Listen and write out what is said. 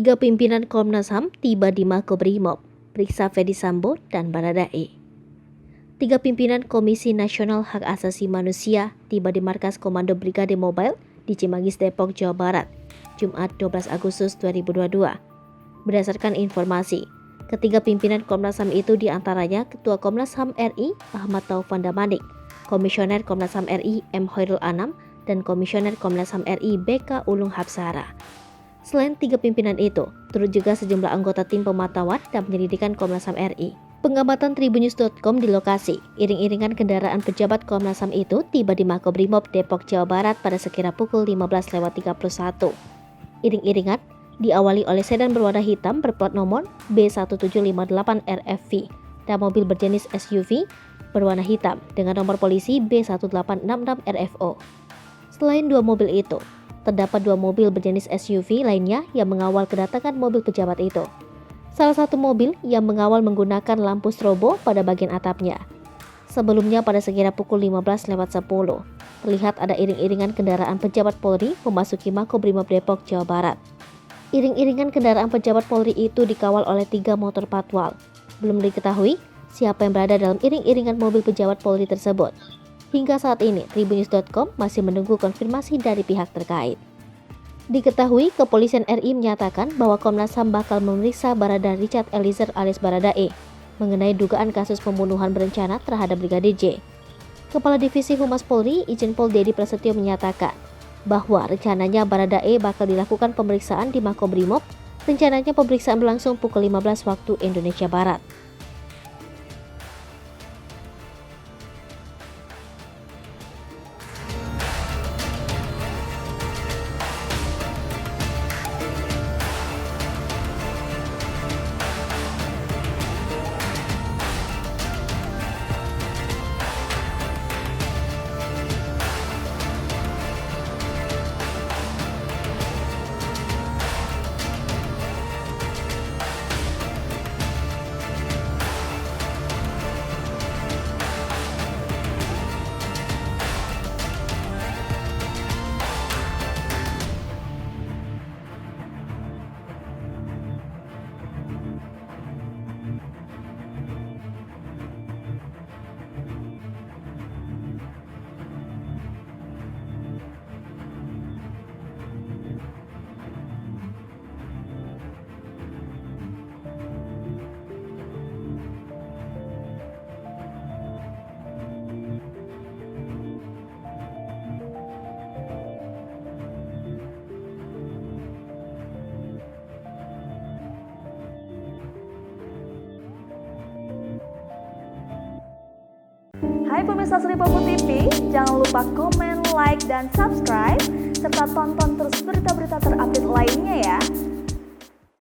Tiga pimpinan Komnas HAM tiba di Makobrimob, periksa Ferdy Sambo dan Baradae. Tiga pimpinan Komisi Nasional Hak Asasi Manusia tiba di Markas Komando Brigade Mobile di Cimanggis, Depok, Jawa Barat, Jumat 12 Agustus 2022. Berdasarkan informasi, ketiga pimpinan Komnas HAM itu diantaranya Ketua Komnas HAM RI Ahmad Taufan Damanik, Komisioner Komnas HAM RI M. Hoirul Anam, dan Komisioner Komnas HAM RI BK Ulung Hapsara. Selain tiga pimpinan itu, turut juga sejumlah anggota tim pemantauan dan penyelidikan Komnas HAM RI. Pengamatan Tribunnews.com di lokasi, iring-iringan kendaraan pejabat Komnas HAM itu tiba di Makobrimob Depok, Jawa Barat pada sekira pukul 15.31. Iring-iringan diawali oleh sedan berwarna hitam berplat nomor B1758RFV dan mobil berjenis SUV berwarna hitam dengan nomor polisi B1866RFO. Selain dua mobil itu, terdapat dua mobil berjenis SUV lainnya yang mengawal kedatangan mobil pejabat itu. Salah satu mobil yang mengawal menggunakan lampu strobo pada bagian atapnya. Sebelumnya pada sekira pukul 15.10, terlihat ada iring-iringan kendaraan pejabat Polri memasuki Makobrimob Depok, Jawa Barat. Iring-iringan kendaraan pejabat Polri itu dikawal oleh 3 motor patwal. Belum diketahui siapa yang berada dalam iring-iringan mobil pejabat Polri tersebut. Hingga saat ini, Tribunnews.com masih menunggu konfirmasi dari pihak terkait. Diketahui, Kepolisian RI menyatakan bahwa Komnas HAM bakal memeriksa Barada Richard Eliezer alias Baradae mengenai dugaan kasus pembunuhan berencana terhadap Brigadir J. Kepala Divisi Humas Polri, Irjen Pol Dedi Prasetyo menyatakan bahwa rencananya Baradae bakal dilakukan pemeriksaan di Makobrimob. Rencananya pemeriksaan berlangsung pukul 15 waktu Indonesia Barat. Hai pemirsa Sri Popo TV, jangan lupa komen, like, dan subscribe, serta tonton terus berita-berita terupdate lainnya ya.